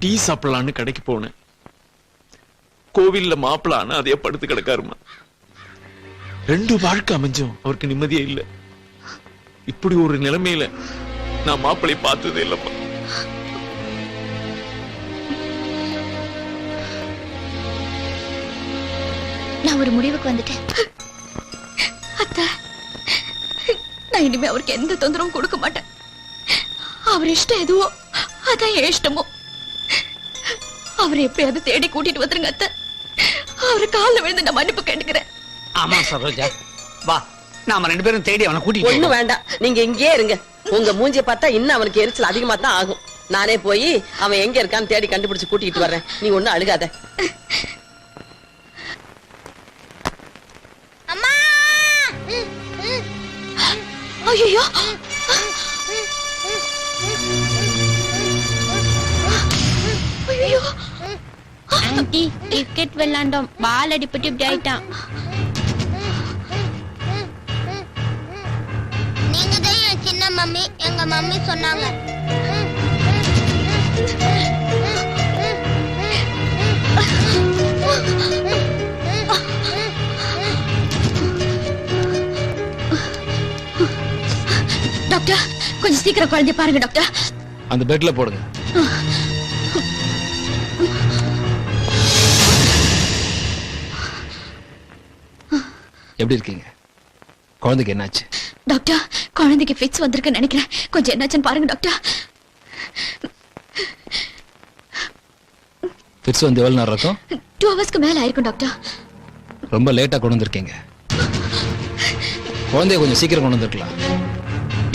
Tea சாப்பிடலான்னு கடைக்கு போனேன். கோவில்ல மாப்பிளான்னு அதே படுத்து கிடக்காருமா. 2 வாழ்க்கை அமைஞ்சும் அவருக்கு நிம்மதியே இல்லை. இப்படி ஒரு நிலைமையில நான் மாப்பிளை பார்த்ததே இல்லப்பா. நான் ஒரு முடிவுக்கு வந்துட்டேன். அத்தை, நான் இனிமே அவருக்கு எந்த தொந்தரவும் கொடுக்க மாட்டேன். அவர் இஷ்டம் எதுவோ அதான் என் இஷ்டமோ. அவரை எப்படியாவது தேடி கூட்டிட்டு வந்துருங்க அத்தை. அவரு காலில் விழுந்து நான் மன்னிப்பு கேட்டுக்கிறேன். ஆமா சரோஜா, வா நாம 2 பேரும் தேடி அவனை கூட்டிட்டு. ஒண்ணு வேண்டாம், நீங்க இங்கேயே இருங்க. உங்க மூஞ்சிய பார்த்தா இன்னும் அவனுக்கு எரிச்சல் அதிகமா தான் ஆகும். நானே போய் அவன் எங்க இருக்கான்னு தேடி கண்டுபிடிச்சு கூட்டிட்டு வர்றேன். நீ ஒண்ணு அழுகாத. அம்மா! ஐயோ! ஐயோ! ஆன்ட்டி, கிரிக்கெட் விளையாண்டோம், பால் அடிபட்டு இப்படி ஆயிட்டான். நீங்க தான் என் சின்ன மம்மி, எங்க மம்மி சொன்னாங்க. டாக்டர், கொஞ்சம் சீக்கிரம் குழந்தைய பாருங்க டாக்டர். அந்த பெட்ல போடுங்க. எப்படி இருக்கீங்க? குழந்தைக்கு என்னாச்சு? டாக்டர், குழந்தைக்கு ஃபிட்ஸ் வந்திருக்குன்னு நினைக்கிறேன். கொஞ்சம் என்னாச்சுன்னு பாருங்க டாக்டர். ஃபிட்ஸ் வந்து எவ்வளவு நேரம் இருக்கும்? 2 ஹவர்ஸ்க்கு மேல ஆயிருக்கும் டாக்டர். ரொம்ப லேட்டா கொண்டு வந்திருக்கீங்க. குழந்தைய கொஞ்சம் சீக்கிரம் கொண்டு வந்திருக்கலாம்.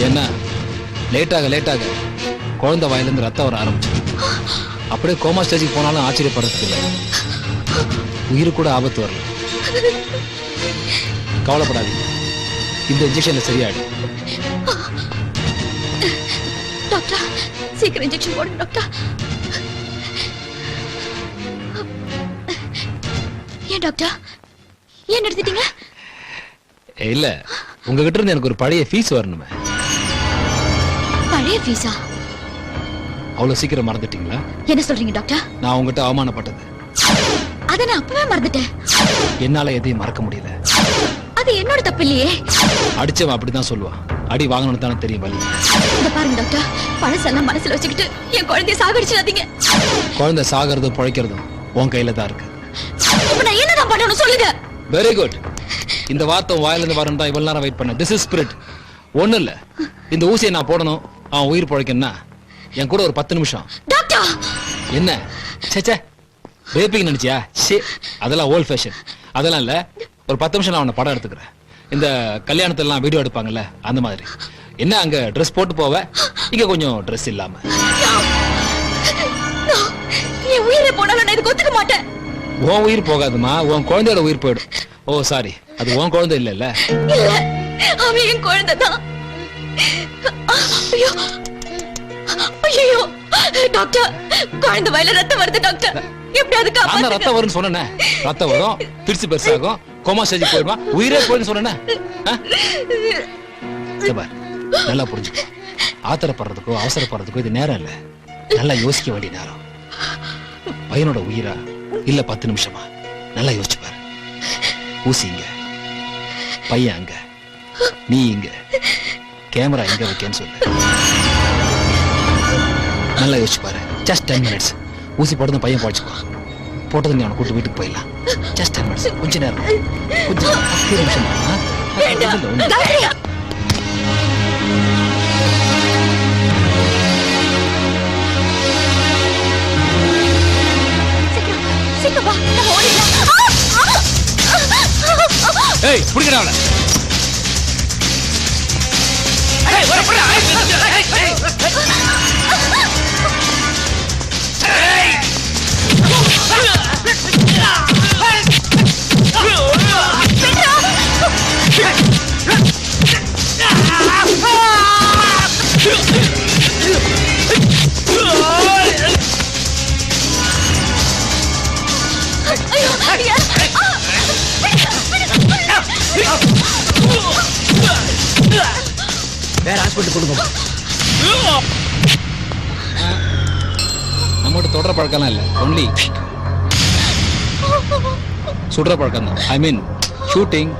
ஏன்னா லேட்டாக குழந்தை வாயிலிருந்து ரத்தம் வர ஆரம்பிச்சு. அப்படியே கோமா ஸ்டேஜுக்கு போனாலும் ஆச்சரியப்படுறதுக்கு இல்லை. உயிருக்கு கூட ஆபத்து வரல. கவலைப்படாதீங்க, இந்த இன்ஜெக்ஷன்ல சரியாயிடும். டாக்டர், சீக்கிரம் இன்ஜெக்ஷன் போடுங்க டாக்டர். ஏன் டாக்டர், ஏன் நிறுத்திட்டீங்க? இல்ல, உங்ககிட்ட இருந்து எனக்கு ஒரு பழைய ஃபீஸ் வரணுமே. பழைய ஃபீஸா? அவ்வளவு சீக்கிரம் மறந்துட்டீங்களா? என்ன சொல்றீங்க டாக்டர்? நான் உங்ககிட்ட அவமானப்பட்டது அத நான் அப்பவே மறந்துட்டேன். என்னால எதையும் மறக்க முடியல. அது என்னோட தப்பு இல்லையே. அடிச்சவன் அப்படிதான் சொல்லுவான். அடி வாங்கணும் தானே தெரியும் வலி. இத பாருங்க டாக்டர், பழசெல்லாம் மனசுல வச்சுக்கிட்டு என் குழந்தைய சாகடிச்சிடாதீங்க. குழந்தை சாகிறதும் பிழைக்கிறதும் உன் கையில தான் இருக்கு. இப்ப நான் என்னதான் பண்ணணும் சொல்லுங்க. Very good. இந்த வார்த்தை வாயிலிருந்து வரணும் தான் இவ்வளவு நேரம் வெயிட் பண்ண. This is spirit. ஒண்ணு இல்ல, இந்த ஊசியை நான் போடணும், அவன் உயிர் பிழைக்கணும்னா என் கூட ஒரு 10 நிமிஷம். டாக்டர்! என்ன சேச்சே, ரேப்பிங் நினைச்சியா? அதெல்லாம் ஓல்ட் ஃபேஷன். அதெல்லாம் இல்ல, ஒரு 10 நிமிஷம் நான் அவனை படம் எடுத்துக்கிறேன். இந்த கல்யாணத்தெல்லாம் வீடியோ எடுப்பாங்கல்ல அந்த மாதிரி. என்ன அங்க ட்ரெஸ் போட்டு போவ, இங்க கொஞ்சம் ட்ரெஸ் இல்லாம. என் உயிரே போனாலும் நான் இதுக்கு ஒத்துக்க மாட்டேன். உன் உயிர் போகாதுமா, உன் குழந்தையோட உயிர் போயிடும். ஓ சாரி, அது உன் குழந்தை இல்ல. இல்ல, அவன் என் குழந்தை தான். ஐயோ ஐயோ டாக்டர், குழந்தை வாயில ரத்தம் வருது டாக்டர். எப்படியாவது காப்பாத்துங்க. ரத்தம் வரும்னு சொன்னேன். ரத்தம் வரும், திருச்சி பெருசாகும், கோமா ஸ்டேஜ் போயிடுவான், உயிரே போயிடுன்னு சொன்னேன். நல்லா புரிஞ்சுக்கோ. ஆத்திரப்படுறதுக்கோ அவசரப்படுறதுக்கோ இது நேரம் இல்ல. நல்லா யோசிக்க வேண்டிய நேரம். பையனோட உயிரா இல்ல 10 நிமிஷமா, நல்லா யோசிச்சு பாரு. ஊசி இங்க, பையன் அங்க, நீ இங்க, கேமரா எங்க வைக்கன்னு சொல்லு. நல்லா யோசிச்சு பாரு. Just 10 minutes. ஊசி போட்டதும் பையன் போச்சுக்குவான். போட்டதும் நீ அவனை கூட்டு வீட்டுக்கு போயிடலாம். Just 10 minutes. கொஞ்ச நேரம், கொஞ்சம் 10 நிமிஷம். ஏய், புடிங்கடா அவளை. ஏய், வர போடா. வேற ஹாஸ்பிட்டல் கொடுங்க. நம்மோட போட்டு தொடர பழக்கம்லாம் இல்லை, ஒன்லி சுடுற பழக்கம் தான். ஐ மீன் ஷூட்டிங்.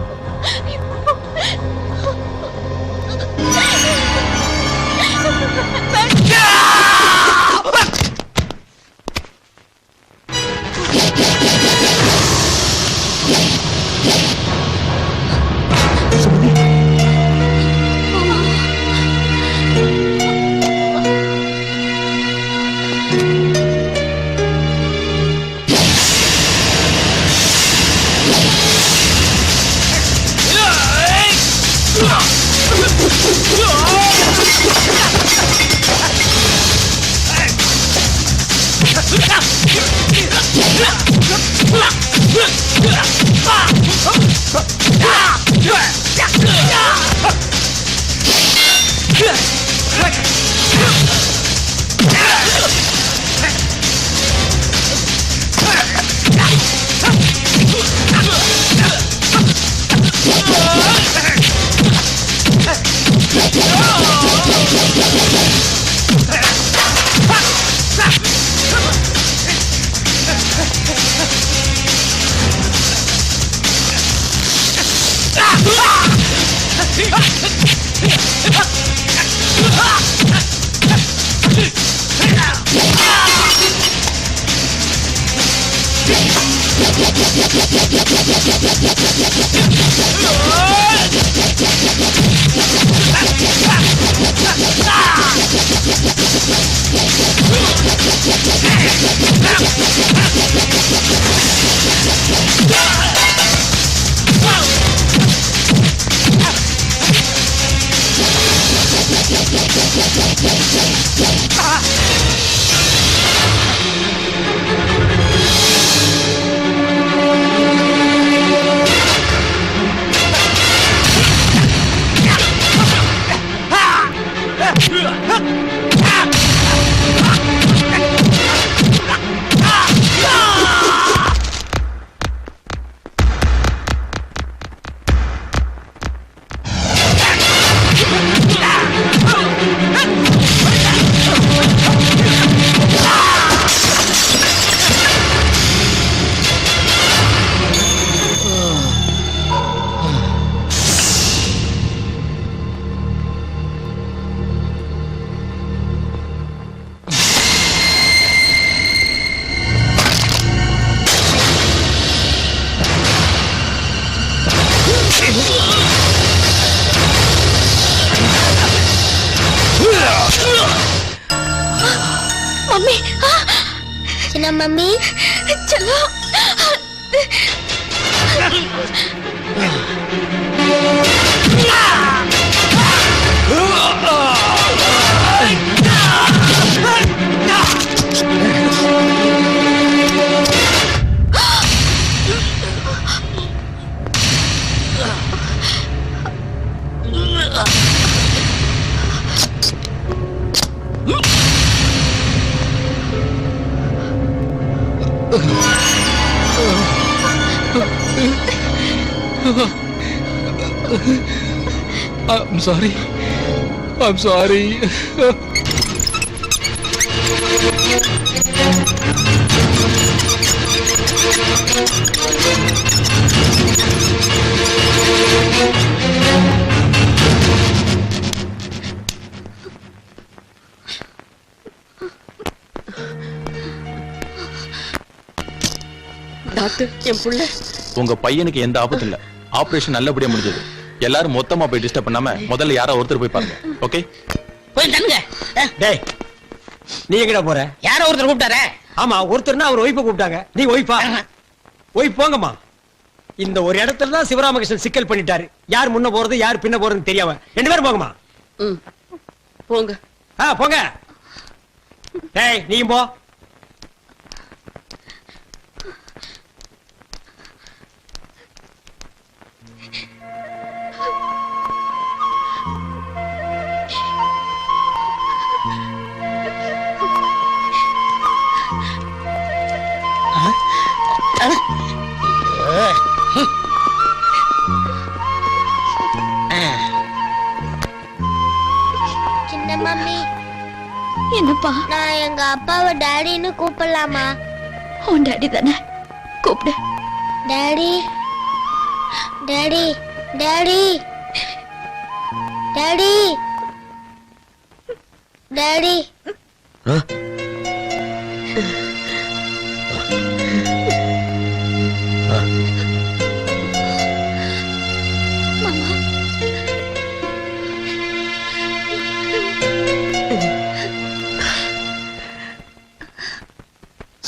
மம்மி, சின்ன மம்மி செல்லம். I'm sorry. I'm sorry. Doctor, என் புள்ள உங்க பையனுக்கு எந்த ஆபத்தும் இல்ல. ஆபரேஷன் நல்லபடியா முடிஞ்சது. எல்லாரும் மொத்தமா போய் டிஸ்டர்ப் பண்ணாம முதல்ல யாரோ ஒருத்தர் போய் பாருங்க. ஓகே, போய் தண்ணுங்க. டேய், நீ எங்கடா போற? யாரோ ஒருத்தர் கூப்பிட்டாரே. ஆமா, ஒருத்தர்னா அவர் ஒய்ஃபை கூப்பிட்டாங்க. நீ ஒய்ஃபா? ஒய்ஃப் போங்கம்மா. இந்த ஒரு இடத்துல தான் சிவராமகிருஷ்ணன் சிக்கல் பண்ணிட்டாரு. யார் முன்ன போறது யார் பின்ன போறதுன்னு தெரியாம. 2 பேரும் போங்கம்மா. போங்க. போங்க. டேய், நீயும் போ. சின்ன மம்மி என்னப்பா? என்னப்பா? நான் எங்க அப்பாவை டாடின்னு கூப்பிடலாமா? உன் டாடி தானே, கூப்பிடு. Daddy daddy daddy daddy daddy.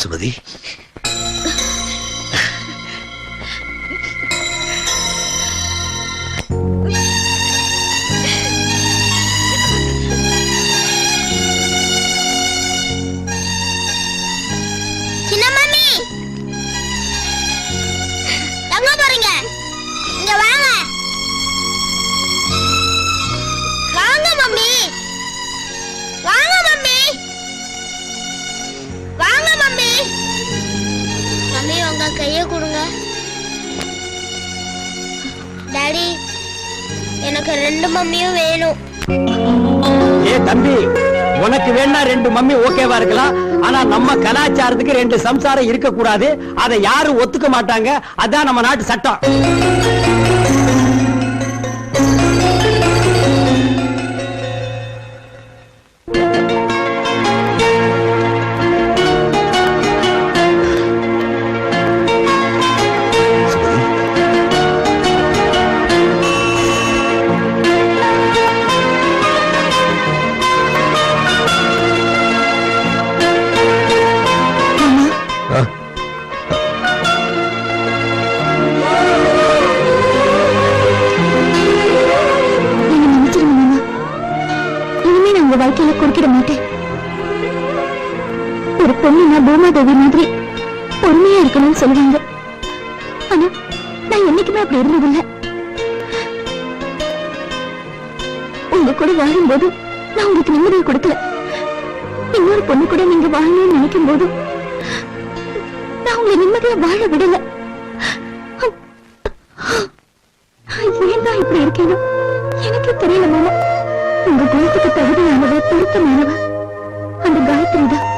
Sumathi, சின்ன மம்மி எங்க போறீங்க? இங்க வாங்க. வாங்க மம்மி, வாங்க மம்மி, வாங்க மம்மி. மம்மி உங்க கைய கொடுங்க. டாடி எனக்கு 2 மம்மியும் வேணும். ஏ தம்பி, உனக்கு வேணா 2 மம்மி ஓகேவா இருக்கலாம். ஆனா நம்ம கலாச்சாரத்துக்கு 2 சம்சாரம் இருக்க கூடாது. அதை யாரும் ஒத்துக்க மாட்டாங்க. அதான் நம்ம நாட்டு சட்டம். உங்க வாழ்க்கையில குறுக்கிட மாட்டேன். ஒரு பொண்ணுனா பூமாதேவி மாதிரி பொறுமையா இருக்கணும்னு சொல்லுவாங்க. ஆனா நான் என்னைக்குமே அப்படி இருந்ததில்லை. உங்க கூட வாழும்போது நான் உங்களுக்கு நிம்மதியை கொடுக்கல. இன்னொரு பொண்ணு கூட நீங்க வாழணும்னு நினைக்கும் போது நான் உங்களை நிம்மதியா வாழ விடல. ஏன் நான் இப்படி இருக்கேனோ எனக்கே தெரியல மாமா. உங்க குணத்துக்கு தகுதியானவ, பொருத்தமானவ அந்த காயத்ரி தான்.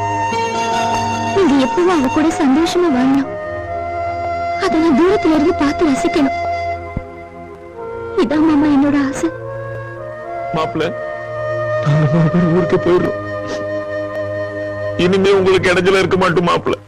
நீங்க எப்பவும் அவ கூட சந்தோஷமா வாழணும். அதை நான் தூரத்துல இருந்து பார்த்து ரசிக்கணும். இதான் மாமா என்னோட ஆசை. மாப்பிள்ள, நாங்க 3 பேரும் ஊருக்கு போயிடுறோம். இனிமே உங்களுக்கு இடைஞ்சல இருக்க மாட்டோம் மாப்பிள்ள.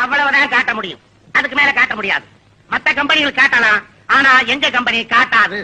அவ்வளவுதான் காட்ட முடியும், அதுக்கு மேல காட்ட முடியாது. மத்த கம்பெனிகள் காட்டலாம், ஆனா எங்க கம்பெனி காட்டாது.